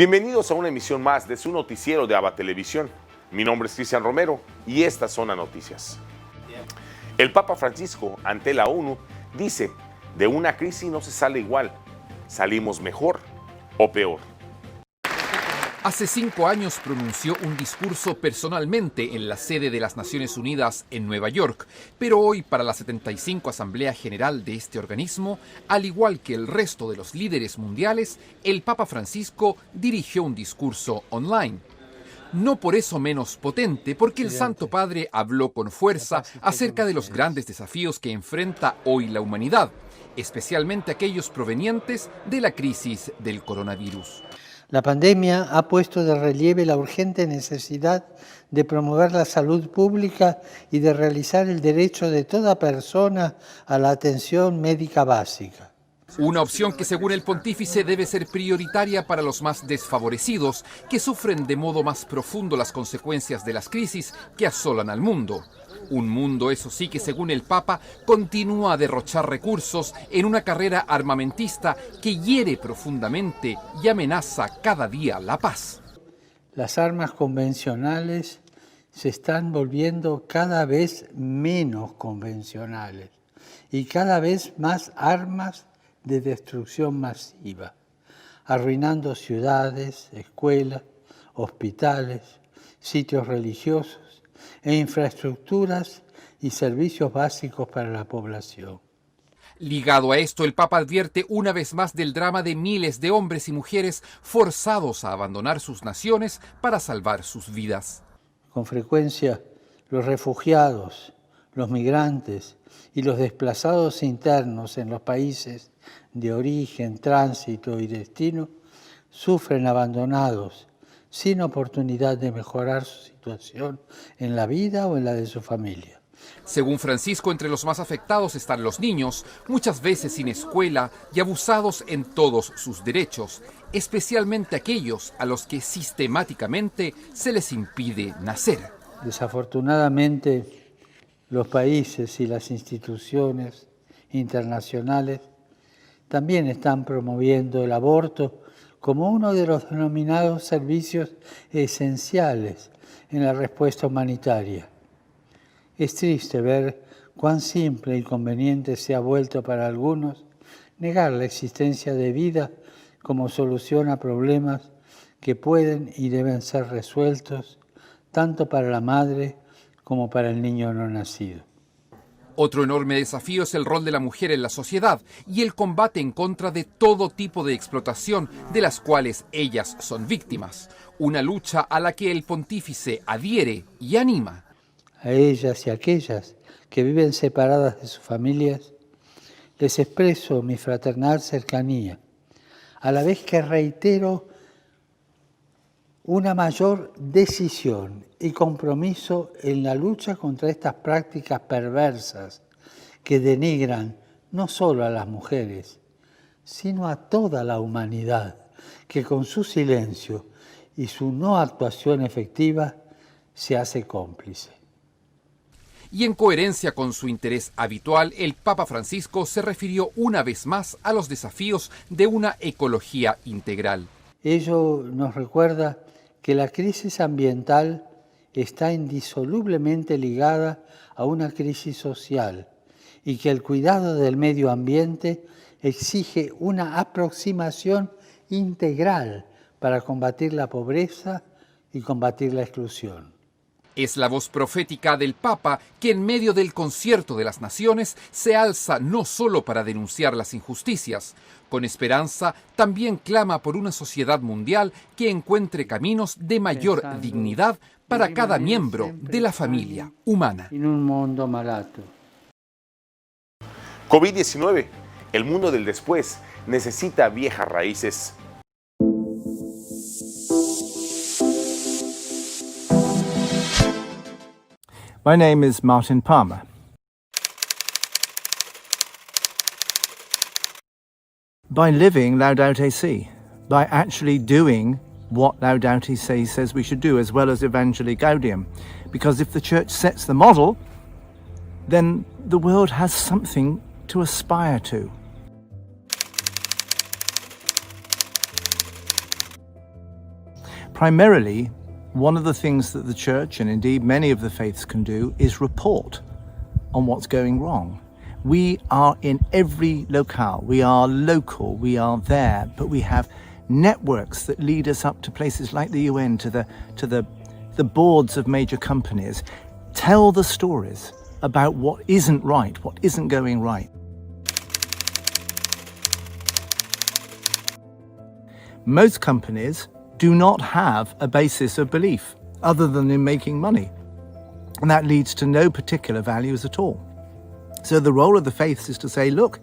Bienvenidos a una emisión más de su noticiero de ABA Televisión. Mi nombre es Cristian Romero y estas son las noticias. El Papa Francisco, ante la ONU, dice: de una crisis no se sale igual, salimos mejor o peor. Hace 5 años pronunció un discurso personalmente en la sede de las Naciones Unidas en Nueva York, pero hoy para la 75 Asamblea General de este organismo, al igual que el resto de los líderes mundiales, el Papa Francisco dirigió un discurso online. No por eso menos potente, porque el Santo Padre habló con fuerza acerca de los grandes desafíos que enfrenta hoy la humanidad, especialmente aquellos provenientes de la crisis del coronavirus. La pandemia ha puesto de relieve la urgente necesidad de promover la salud pública y de realizar el derecho de toda persona a la atención médica básica. Una opción que, según el pontífice, debe ser prioritaria para los más desfavorecidos, que sufren de modo más profundo las consecuencias de las crisis que asolan al mundo. Un mundo, eso sí, que según el Papa, continúa a derrochar recursos en una carrera armamentista que hiere profundamente y amenaza cada día la paz. Las armas convencionales se están volviendo cada vez menos convencionales y cada vez más armas de destrucción masiva, arruinando ciudades, escuelas, hospitales, sitios religiosos e infraestructuras y servicios básicos para la población. Ligado a esto, el Papa advierte una vez más del drama de miles de hombres y mujeres forzados a abandonar sus naciones para salvar sus vidas. Con frecuencia, los refugiados, los migrantes y los desplazados internos en los países de origen, tránsito y destino sufren abandonados, sin oportunidad de mejorar su situación en la vida o en la de su familia. Según Francisco, entre los más afectados están los niños, muchas veces sin escuela y abusados en todos sus derechos, especialmente aquellos a los que sistemáticamente se les impide nacer. Desafortunadamente, los países y las instituciones internacionales también están promoviendo el aborto como uno de los denominados servicios esenciales en la respuesta humanitaria. Es triste ver cuán simple y conveniente se ha vuelto para algunos negar la existencia de vida como solución a problemas que pueden y deben ser resueltos tanto para la madre como para el niño no nacido. Otro enorme desafío es el rol de la mujer en la sociedad y el combate en contra de todo tipo de explotación de las cuales ellas son víctimas. Una lucha a la que el pontífice adhiere y anima. A ellas y a aquellas que viven separadas de sus familias, les expreso mi fraternal cercanía, a la vez que reitero una mayor decisión y compromiso en la lucha contra estas prácticas perversas que denigran no solo a las mujeres, sino a toda la humanidad, que con su silencio y su no actuación efectiva se hace cómplice. Y en coherencia con su interés habitual, el Papa Francisco se refirió una vez más a los desafíos de una ecología integral. Ello nos recuerda que la crisis ambiental está indisolublemente ligada a una crisis social y que el cuidado del medio ambiente exige una aproximación integral para combatir la pobreza y combatir la exclusión. Es la voz profética del Papa que en medio del concierto de las naciones se alza no solo para denunciar las injusticias. Con esperanza también clama por una sociedad mundial que encuentre caminos de mayor dignidad para cada miembro de la familia humana. En un mundo malato. COVID-19, el mundo del después, necesita viejas raíces. My name is Martin Palmer. By living Laudato Si, by actually doing what Laudato Si says we should do, as well as Evangelii Gaudium. Because if the church sets the model, then the world has something to aspire to. primarily, one of the things that the church, and indeed many of the faiths, can do is report on what's going wrong. We are in every locale, we are local, we are there, but we have networks that lead us up to places like the UN, to the boards of major companies. Tell the stories about what isn't right, what isn't going right. Most companies do not have a basis of belief other than in making money, and that leads to no particular values at all. So the role of the faiths is to say, look,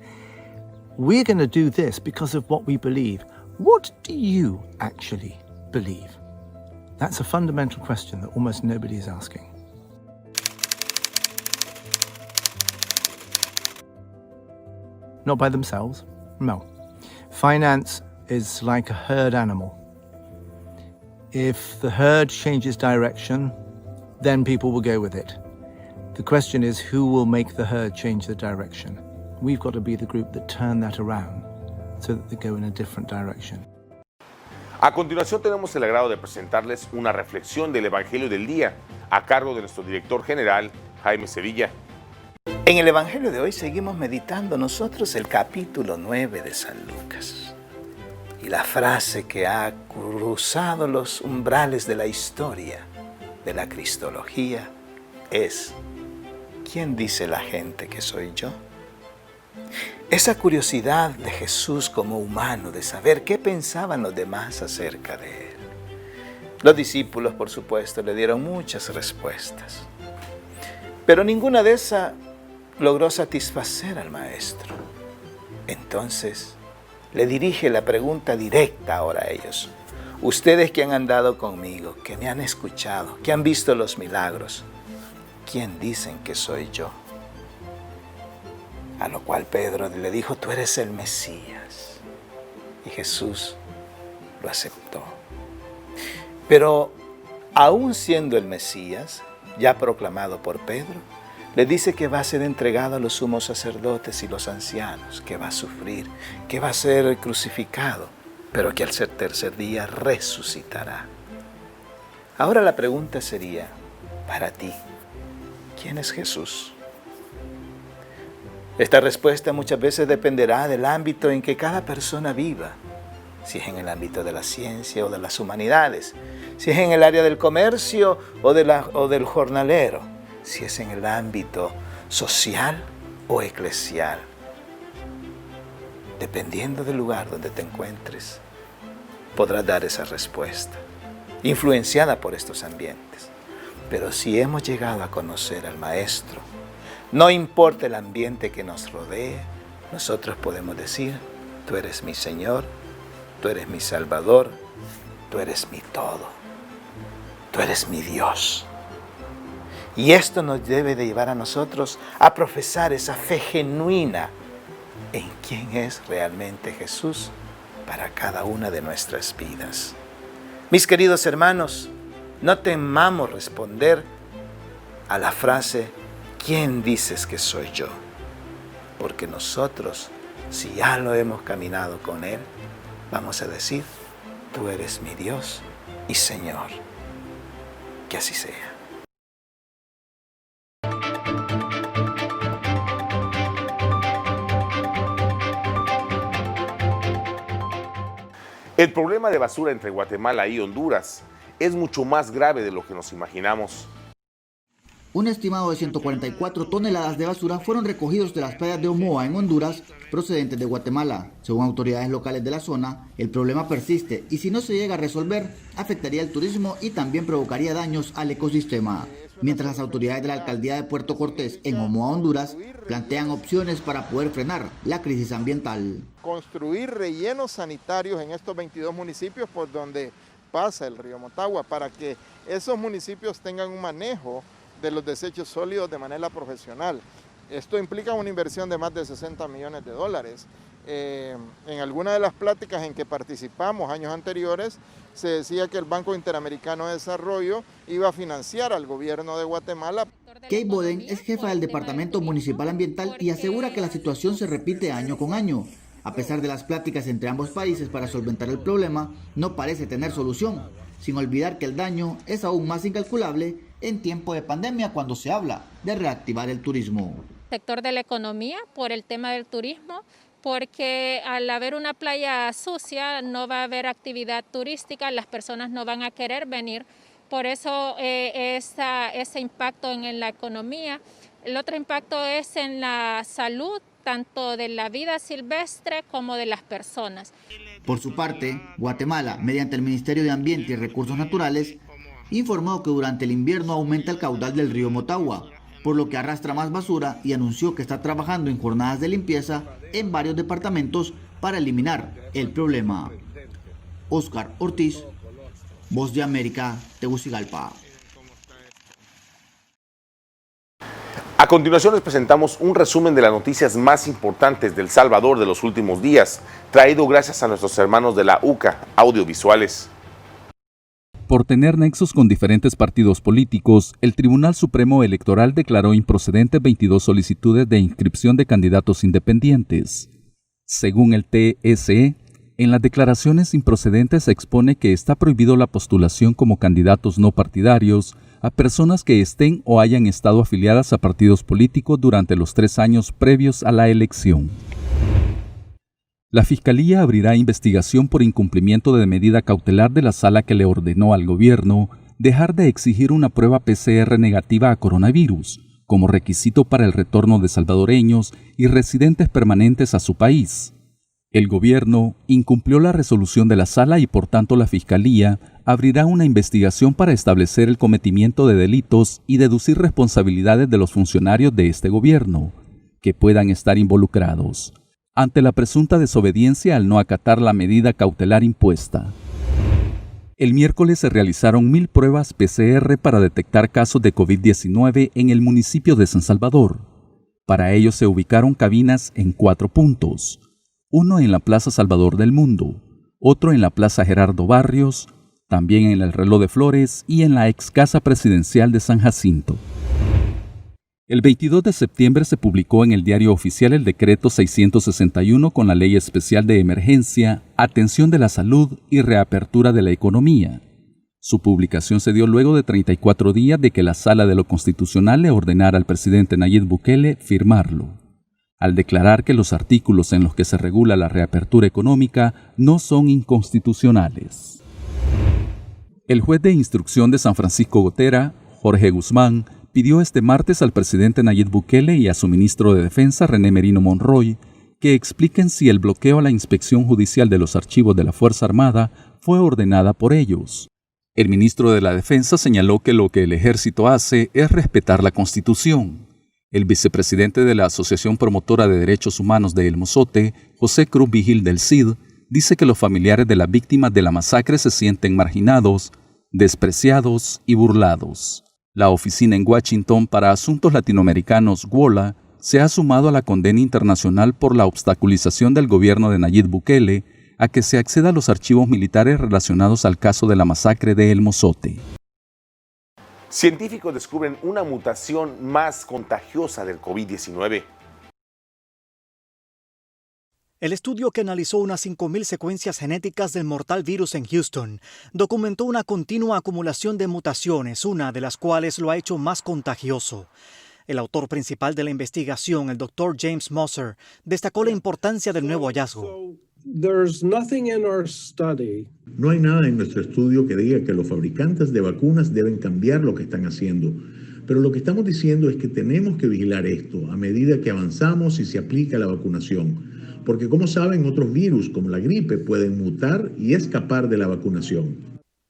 we're going to do this because of what we believe. What do you actually believe? That's a fundamental question that almost nobody is asking. Not by themselves, no. Finance is like a herd animal. If the herd changes direction, then people will go with it. The question is, who will make the herd change the direction? We've got to be the group that turn that around so that they go in a different direction. A continuación tenemos el agrado de presentarles una reflexión del Evangelio del Día a cargo de nuestro director general, Jaime Sevilla. En el Evangelio de hoy seguimos meditando nosotros el capítulo 9 de San Lucas. Y la frase que ha cruzado los umbrales de la historia de la cristología es: ¿quién dice la gente que soy yo? Esa curiosidad de Jesús como humano de saber qué pensaban los demás acerca de él. Los discípulos, por supuesto, le dieron muchas respuestas, pero ninguna de esas logró satisfacer al maestro. Entonces le dirige la pregunta directa ahora a ellos. Ustedes que han andado conmigo, que me han escuchado, que han visto los milagros, ¿quién dicen que soy yo? A lo cual Pedro le dijo, tú eres el Mesías. Y Jesús lo aceptó. Pero aún siendo el Mesías, ya proclamado por Pedro, le dice que va a ser entregado a los sumos sacerdotes y los ancianos, que va a sufrir, que va a ser crucificado, pero que al tercer día resucitará. Ahora la pregunta sería, para ti, ¿quién es Jesús? Esta respuesta muchas veces dependerá del ámbito en que cada persona viva, si es en el ámbito de la ciencia o de las humanidades, si es en el área del comercio o del jornalero, si es en el ámbito social o eclesial. Dependiendo del lugar donde te encuentres, podrás dar esa respuesta, influenciada por estos ambientes. Pero si hemos llegado a conocer al Maestro, no importa el ambiente que nos rodee, nosotros podemos decir, tú eres mi Señor, tú eres mi Salvador, tú eres mi todo, tú eres mi Dios. Y esto nos debe de llevar a nosotros a profesar esa fe genuina en quién es realmente Jesús para cada una de nuestras vidas. Mis queridos hermanos, no temamos responder a la frase, ¿quién dices que soy yo? Porque nosotros, si ya lo hemos caminado con Él, vamos a decir, tú eres mi Dios y Señor. Que así sea. El problema de basura entre Guatemala y Honduras es mucho más grave de lo que nos imaginamos. Un estimado de 144 toneladas de basura fueron recogidos de las playas de Omoa, en Honduras, procedentes de Guatemala. Según autoridades locales de la zona, el problema persiste y si no se llega a resolver, afectaría el turismo y también provocaría daños al ecosistema. Mientras las autoridades de la alcaldía de Puerto Cortés, en Omoa, Honduras, plantean opciones para poder frenar la crisis ambiental. Construir rellenos sanitarios en estos 22 municipios por donde pasa el río Motagua, para que esos municipios tengan un manejo de los desechos sólidos de manera profesional. Esto implica una inversión de más de 60 millones de dólares. En alguna de las pláticas en que participamos años anteriores, se decía que el Banco Interamericano de Desarrollo iba a financiar al gobierno de Guatemala. Kate Boden es jefa del Departamento Municipal Ambiental y asegura que la situación se repite año con año. A pesar de las pláticas entre ambos países para solventar el problema, no parece tener solución. sin olvidar que el daño es aún más incalculable en tiempo de pandemia cuando se habla de reactivar el turismo. Sector de la economía por el tema del turismo, porque al haber una playa sucia no va a haber actividad turística, las personas no van a querer venir, por eso ese impacto en la economía. El otro impacto es en la salud, tanto de la vida silvestre como de las personas. Por su parte, Guatemala, mediante el Ministerio de Ambiente y Recursos Naturales, informó que durante el invierno aumenta el caudal del río Motagua, por lo que arrastra más basura, y anunció que está trabajando en jornadas de limpieza en varios departamentos para eliminar el problema. Oscar Ortiz, Voz de América, Tegucigalpa. A continuación les presentamos un resumen de las noticias más importantes de El Salvador de los últimos días, traído gracias a nuestros hermanos de la UCA Audiovisuales. Por tener nexos con diferentes partidos políticos, el Tribunal Supremo Electoral declaró improcedentes 22 solicitudes de inscripción de candidatos independientes. Según el TSE, en las declaraciones improcedentes se expone que está prohibido la postulación como candidatos no partidarios a personas que estén o hayan estado afiliadas a partidos políticos durante los 3 años previos a la elección. La Fiscalía abrirá investigación por incumplimiento de medida cautelar de la sala que le ordenó al gobierno dejar de exigir una prueba PCR negativa a coronavirus como requisito para el retorno de salvadoreños y residentes permanentes a su país. El gobierno incumplió la resolución de la sala y por tanto la Fiscalía abrirá una investigación para establecer el cometimiento de delitos y deducir responsabilidades de los funcionarios de este gobierno que puedan estar involucrados ante la presunta desobediencia al no acatar la medida cautelar impuesta. El miércoles se realizaron 1,000 pruebas PCR para detectar casos de COVID-19 en el municipio de San Salvador. Para ello se ubicaron cabinas en 4 puntos, uno en la Plaza Salvador del Mundo, otro en la Plaza Gerardo Barrios, también en el Reloj de Flores y en la ex Casa Presidencial de San Jacinto. El 22 de septiembre se publicó en el Diario Oficial el Decreto 661 con la Ley Especial de Emergencia, Atención de la Salud y Reapertura de la Economía. Su publicación se dio luego de 34 días de que la Sala de lo Constitucional le ordenara al presidente Nayib Bukele firmarlo, al declarar que los artículos en los que se regula la reapertura económica no son inconstitucionales. El juez de instrucción de San Francisco Gotera, Jorge Guzmán, pidió este martes al presidente Nayib Bukele y a su ministro de Defensa, René Merino Monroy, que expliquen si el bloqueo a la inspección judicial de los archivos de la Fuerza Armada fue ordenada por ellos. El ministro de la Defensa señaló que lo que el ejército hace es respetar la Constitución. El vicepresidente de la Asociación Promotora de Derechos Humanos de El Mozote, José Cruz Vigil del CID, dice que los familiares de las víctimas de la masacre se sienten marginados, despreciados y burlados. La Oficina en Washington para Asuntos Latinoamericanos, WOLA, se ha sumado a la condena internacional por la obstaculización del gobierno de Nayib Bukele a que se acceda a los archivos militares relacionados al caso de la masacre de El Mozote. Científicos descubren una mutación más contagiosa del COVID-19. El estudio que analizó unas 5.000 secuencias genéticas del mortal virus en Houston documentó una continua acumulación de mutaciones, una de las cuales lo ha hecho más contagioso. El autor principal de la investigación, el Dr. James Moser, destacó la importancia del nuevo hallazgo. No hay nada en nuestro estudio que diga que los fabricantes de vacunas deben cambiar lo que están haciendo. Pero lo que estamos diciendo es que tenemos que vigilar esto a medida que avanzamos y se aplica la vacunación. Porque como saben, otros virus como la gripe pueden mutar y escapar de la vacunación.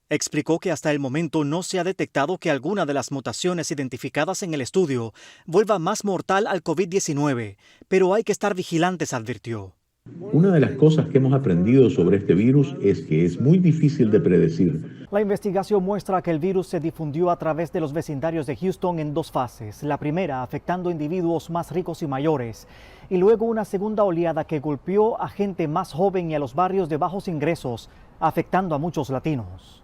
Explicó que hasta el momento no se ha detectado que alguna de las mutaciones identificadas en el estudio vuelva más mortal al COVID-19, pero hay que estar vigilantes, advirtió. Una de las cosas que hemos aprendido sobre este virus es que es muy difícil de predecir. La investigación muestra que el virus se difundió a través de los vecindarios de Houston en 2 fases. La primera afectando individuos más ricos y mayores, y luego una segunda oleada que golpeó a gente más joven y a los barrios de bajos ingresos, afectando a muchos latinos.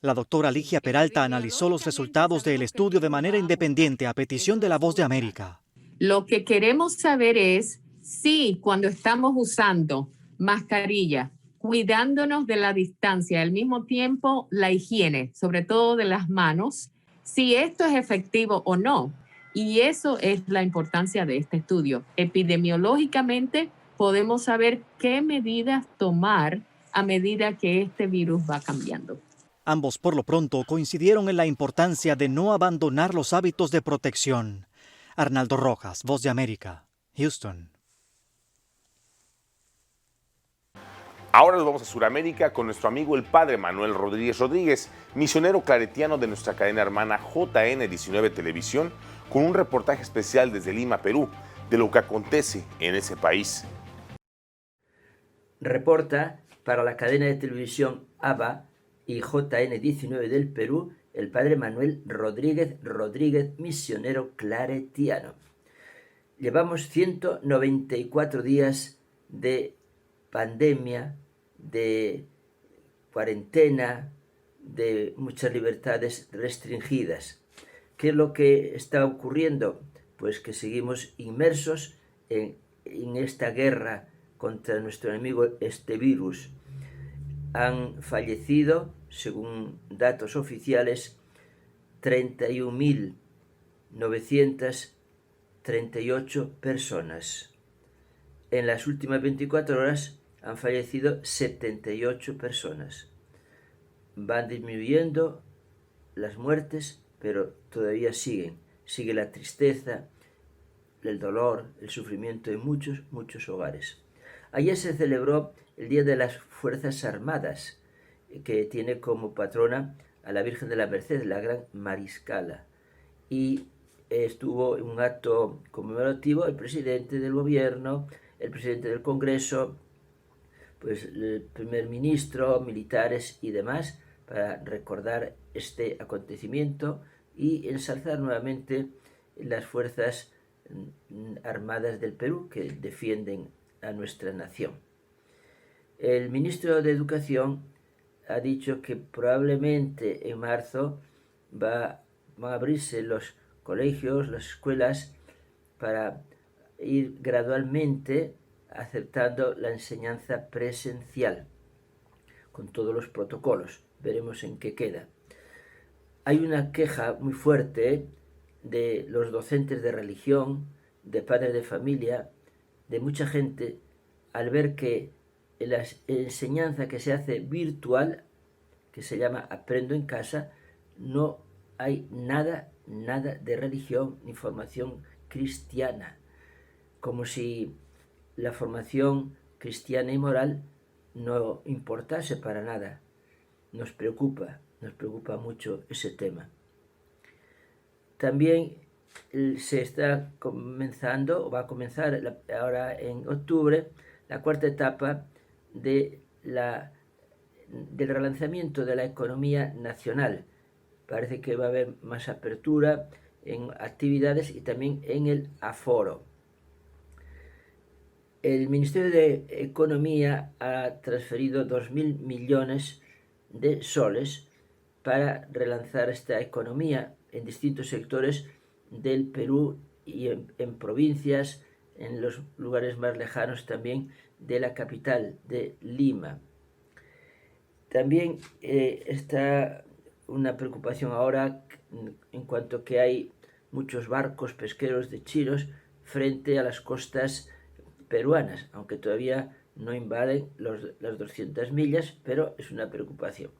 La doctora Ligia Peralta analizó los resultados del estudio de manera independiente a petición de La Voz de América. Lo que queremos saber es si cuando estamos usando mascarilla, cuidándonos de la distancia, al mismo tiempo la higiene, sobre todo de las manos, si esto es efectivo o no. Y eso es la importancia de este estudio. Epidemiológicamente podemos saber qué medidas tomar a medida que este virus va cambiando. Ambos, por lo pronto, coincidieron en la importancia de no abandonar los hábitos de protección. Arnaldo Rojas, Voz de América, Houston. Ahora nos vamos a Sudamérica con nuestro amigo el padre Manuel Rodríguez Rodríguez, misionero claretiano de nuestra cadena hermana JN19 Televisión, con un reportaje especial desde Lima, Perú, de lo que acontece en ese país. Reporta para la cadena de televisión ABA y JN19 del Perú, el padre Manuel Rodríguez Rodríguez, misionero claretiano. Llevamos 194 días de pandemia, de cuarentena, de muchas libertades restringidas. ¿Qué es lo que está ocurriendo? Pues que seguimos inmersos en esta guerra contra nuestro enemigo, este virus. Han fallecido, según datos oficiales, 31.938 personas. En las últimas 24 horas han fallecido 78 personas. Van disminuyendo las muertes, pero todavía siguen. Sigue la tristeza, el dolor, el sufrimiento en muchos hogares. Ayer se celebró el Día de las Fuerzas Armadas, que tiene como patrona a la Virgen de la Merced, la Gran Mariscala. Y estuvo en un acto conmemorativo el presidente del gobierno, el presidente del Congreso, pues el primer ministro, militares y demás, para recordar este acontecimiento y ensalzar nuevamente las fuerzas armadas del Perú que defienden a nuestra nación. El ministro de Educación ha dicho que probablemente en marzo van a abrirse los colegios, las escuelas, para ir gradualmente aceptando la enseñanza presencial con todos los protocolos. Veremos en qué queda. Hay una queja muy fuerte de los docentes de religión, de padres de familia, de mucha gente, al ver que en la enseñanza que se hace virtual, que se llama Aprendo en Casa, no hay nada de religión ni formación cristiana, como si la formación cristiana y moral no importase para nada. Nos preocupa mucho ese tema. También se está comenzando, o va a comenzar ahora en octubre, la cuarta etapa del relanzamiento de la economía nacional. Parece que va a haber más apertura en actividades y también en el aforo. El Ministerio de Economía ha transferido 2.000 millones de soles para relanzar esta economía en distintos sectores del Perú y en provincias, en los lugares más lejanos también de la capital, de Lima. También está una preocupación ahora en cuanto que hay muchos barcos pesqueros de chinos frente a las costas peruanas, aunque todavía no invaden las 200 millas, pero es una preocupación.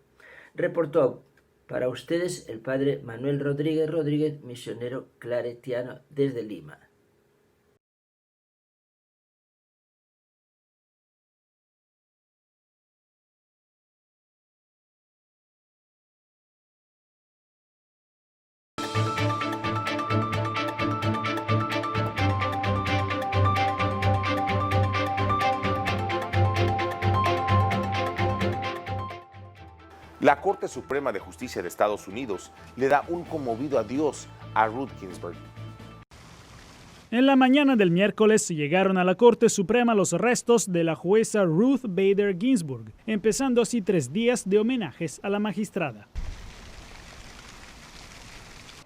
Reportó para ustedes el padre Manuel Rodríguez Rodríguez, misionero claretiano desde Lima. La Corte Suprema de Justicia de Estados Unidos le da un conmovido adiós a Ruth Ginsburg. En la mañana del miércoles llegaron a la Corte Suprema los restos de la jueza Ruth Bader Ginsburg, empezando así 3 días de homenajes a la magistrada.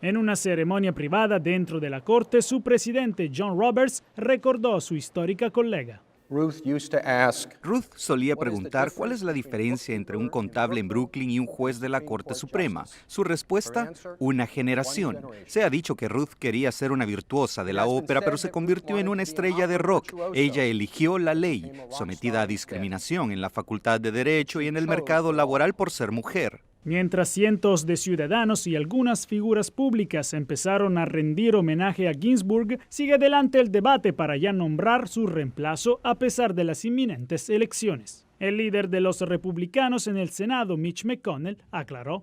En una ceremonia privada dentro de la Corte, su presidente John Roberts recordó a su histórica colega. Ruth solía preguntar cuál es la diferencia entre un contable en Brooklyn y un juez de la Corte Suprema. Su respuesta, una generación. Se ha dicho que Ruth quería ser una virtuosa de la ópera, pero se convirtió en una estrella de rock. Ella eligió la ley, sometida a discriminación en la Facultad de Derecho y en el mercado laboral por ser mujer. Mientras cientos de ciudadanos y algunas figuras públicas empezaron a rendir homenaje a Ginsburg, sigue adelante el debate para ya nombrar su reemplazo a pesar de las inminentes elecciones. El líder de los republicanos en el Senado, Mitch McConnell, aclaró: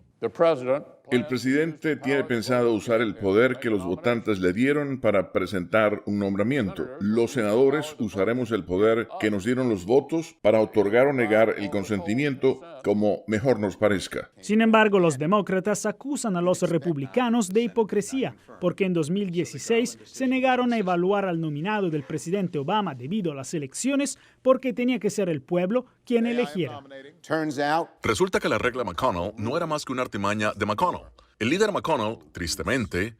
El presidente tiene pensado usar el poder que los votantes le dieron para presentar un nombramiento. Los senadores usaremos el poder que nos dieron los votos para otorgar o negar el consentimiento como mejor nos parezca. Sin embargo, los demócratas acusan a los republicanos de hipocresía, porque en 2016 se negaron a evaluar al nominado del presidente Obama debido a las elecciones porque tenía que ser el pueblo quien eligiera. Resulta que la regla McConnell no era más que una artimaña de McConnell. El líder McConnell, tristemente,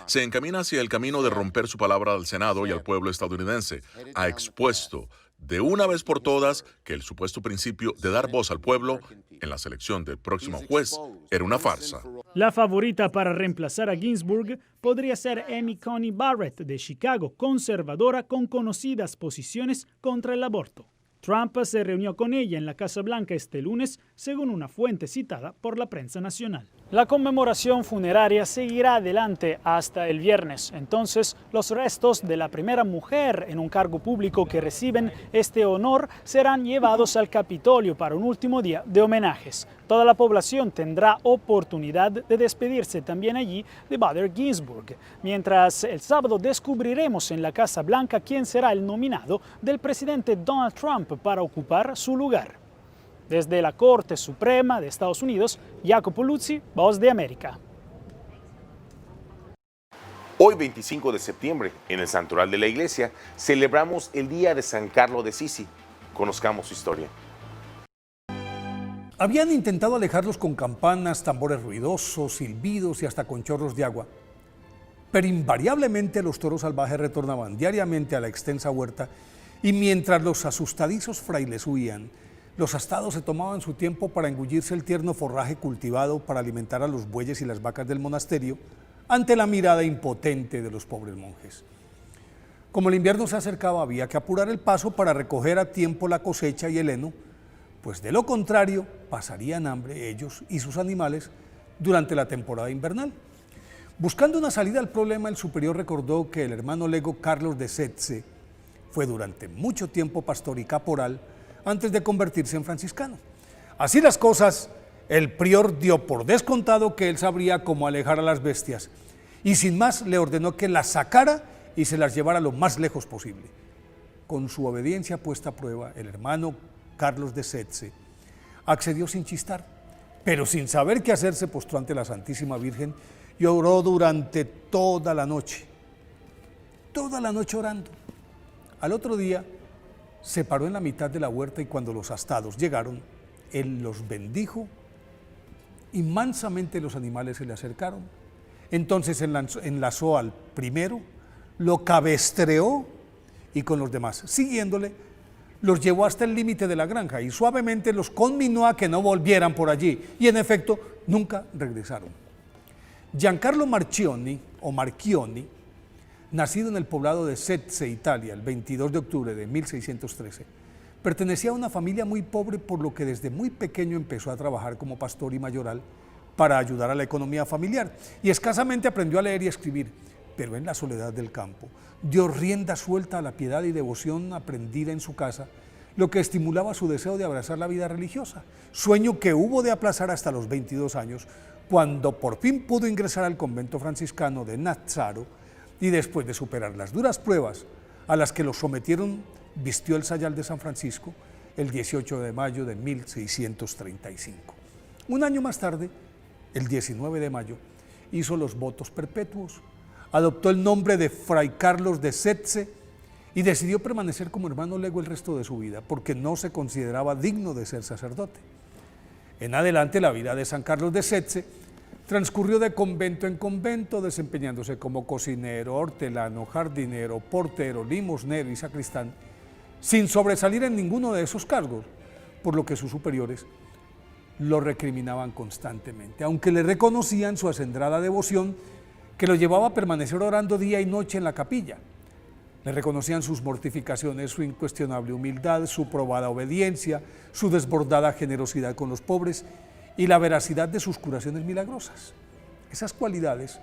se encamina hacia el camino de romper su palabra al Senado y al pueblo estadounidense. Ha expuesto de una vez por todas que el supuesto principio de dar voz al pueblo en la selección del próximo juez era una farsa. La favorita para reemplazar a Ginsburg podría ser Amy Coney Barrett de Chicago, conservadora con conocidas posiciones contra el aborto. Trump se reunió con ella en la Casa Blanca este lunes, según una fuente citada por la prensa nacional. La conmemoración funeraria seguirá adelante hasta el viernes. Entonces, los restos de la primera mujer en un cargo público que reciben este honor serán llevados al Capitolio para un último día de homenajes. Toda la población tendrá oportunidad de despedirse también allí de Bader Ginsburg, mientras el sábado descubriremos en la Casa Blanca quién será el nominado del presidente Donald Trump para ocupar su lugar. Desde la Corte Suprema de Estados Unidos, Jacopo Luzzi, Voz de América. Hoy, 25 de septiembre, en el Santoral de la Iglesia, celebramos el Día de San Carlo de Sisi. Conozcamos su historia. Habían intentado alejarlos con campanas, tambores ruidosos, silbidos y hasta con chorros de agua. Pero invariablemente los toros salvajes retornaban diariamente a la extensa huerta y mientras los asustadizos frailes huían, los astados se tomaban su tiempo para engullirse el tierno forraje cultivado para alimentar a los bueyes y las vacas del monasterio ante la mirada impotente de los pobres monjes. Como el invierno se acercaba, había que apurar el paso para recoger a tiempo la cosecha y el heno, pues de lo contrario pasarían hambre ellos y sus animales durante la temporada invernal. Buscando una salida al problema, el superior recordó que el hermano lego Carlos de Setze fue durante mucho tiempo pastor y caporal antes de convertirse en franciscano. Así las cosas, el prior dio por descontado que él sabría cómo alejar a las bestias y sin más le ordenó que las sacara y se las llevara lo más lejos posible. Con su obediencia puesta a prueba, el hermano Carlos de Setze accedió sin chistar, pero sin saber qué hacer se postró ante la Santísima Virgen y oró durante toda la noche orando. Al otro día se paró en la mitad de la huerta y cuando los astados llegaron, él los bendijo y mansamente los animales se le acercaron. Entonces enlazó al primero, lo cabestreó y con los demás, siguiéndole, los llevó hasta el límite de la granja y suavemente los conminó a que no volvieran por allí y en efecto nunca regresaron. Giancarlo Marchioni, nacido en el poblado de Setze, Italia, el 22 de octubre de 1613, pertenecía a una familia muy pobre, por lo que desde muy pequeño empezó a trabajar como pastor y mayoral para ayudar a la economía familiar y escasamente aprendió a leer y escribir, pero en la soledad del campo dio rienda suelta a la piedad y devoción aprendida en su casa, lo que estimulaba su deseo de abrazar la vida religiosa, sueño que hubo de aplazar hasta los 22 años, cuando por fin pudo ingresar al convento franciscano de Nazzaro y después de superar las duras pruebas a las que lo sometieron, vistió el sayal de San Francisco el 18 de mayo de 1635. Un año más tarde, el 19 de mayo, hizo los votos perpetuos, adoptó el nombre de Fray Carlos de Setze y decidió permanecer como hermano lego el resto de su vida, porque no se consideraba digno de ser sacerdote. En adelante, la vida de San Carlos de Setze transcurrió de convento en convento, desempeñándose como cocinero, hortelano, jardinero, portero, limosnero y sacristán, sin sobresalir en ninguno de esos cargos, por lo que sus superiores lo recriminaban constantemente, aunque le reconocían su acendrada devoción que lo llevaba a permanecer orando día y noche en la capilla. Le reconocían sus mortificaciones, su incuestionable humildad, su probada obediencia, su desbordada generosidad con los pobres y la veracidad de sus curaciones milagrosas. Esas cualidades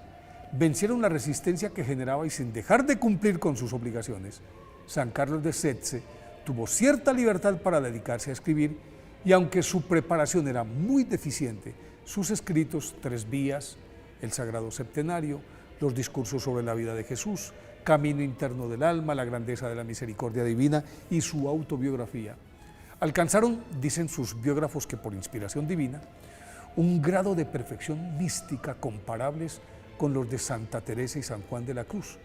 vencieron la resistencia que generaba y sin dejar de cumplir con sus obligaciones, San Carlos de Setze tuvo cierta libertad para dedicarse a escribir y aunque su preparación era muy deficiente, sus escritos, 3 vías, el Sagrado Septenario, los discursos sobre la vida de Jesús, Camino interno del alma, la grandeza de la misericordia divina y su autobiografía, alcanzaron, dicen sus biógrafos que por inspiración divina, un grado de perfección mística comparables con los de Santa Teresa y San Juan de la Cruz.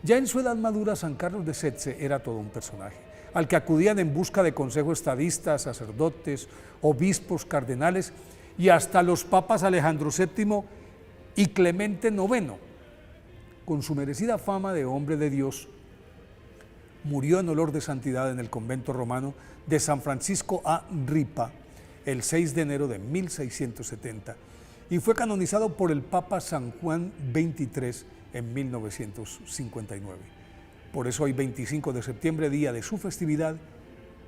Ya en su edad madura, San Carlos de Setze era todo un personaje, al que acudían en busca de consejo estadistas, sacerdotes, obispos, cardenales y hasta los papas Alejandro VII y Clemente IX. Con su merecida fama de hombre de Dios, murió en olor de santidad en el convento romano de San Francisco a Ripa el 6 de enero de 1670 y fue canonizado por el Papa San Juan XXIII en 1959. Por eso hoy 25 de septiembre, día de su festividad,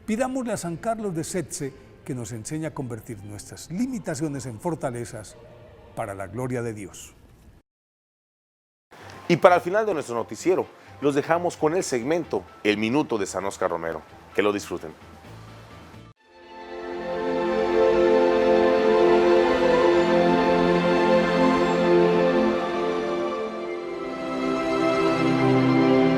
pidámosle a San Carlos de Setze que nos enseñe a convertir nuestras limitaciones en fortalezas para la gloria de Dios. Y para el final de nuestro noticiero, los dejamos con el segmento El Minuto de San Óscar Romero. Que lo disfruten.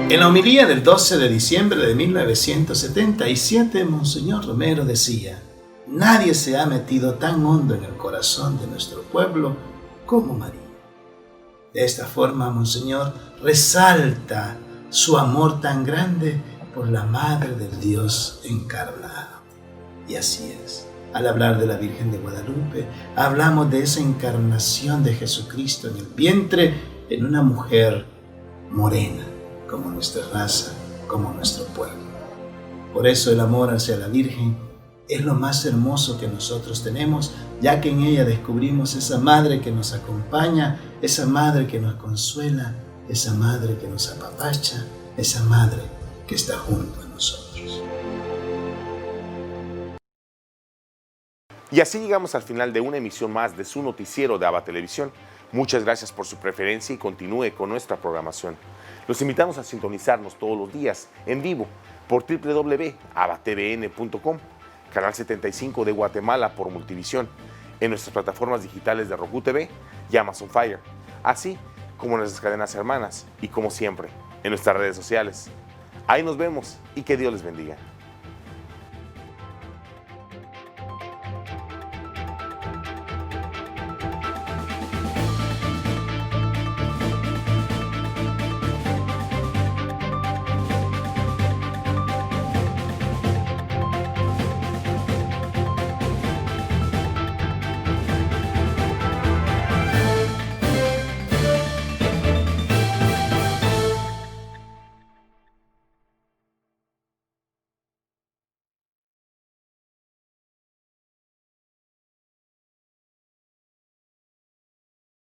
En la homilía del 12 de diciembre de 1977, Monseñor Romero decía: nadie se ha metido tan hondo en el corazón de nuestro pueblo como María. De esta forma, Monseñor resalta su amor tan grande por la Madre del Dios encarnado. Y así es. Al hablar de la Virgen de Guadalupe, hablamos de esa encarnación de Jesucristo en el vientre en una mujer morena, como nuestra raza, como nuestro pueblo. Por eso el amor hacia la Virgen es lo más hermoso que nosotros tenemos, ya que en ella descubrimos esa madre que nos acompaña, esa madre que nos consuela, esa madre que nos apapacha, esa madre que está junto a nosotros. Y así llegamos al final de una emisión más de su noticiero de ABA Televisión. Muchas gracias por su preferencia y continúe con nuestra programación. Los invitamos a sintonizarnos todos los días en vivo por www.abatvn.com, Canal 75 de Guatemala por Multivisión, en nuestras plataformas digitales de Roku TV y Amazon Fire, así como en nuestras cadenas hermanas y como siempre, en nuestras redes sociales. Ahí nos vemos y que Dios les bendiga.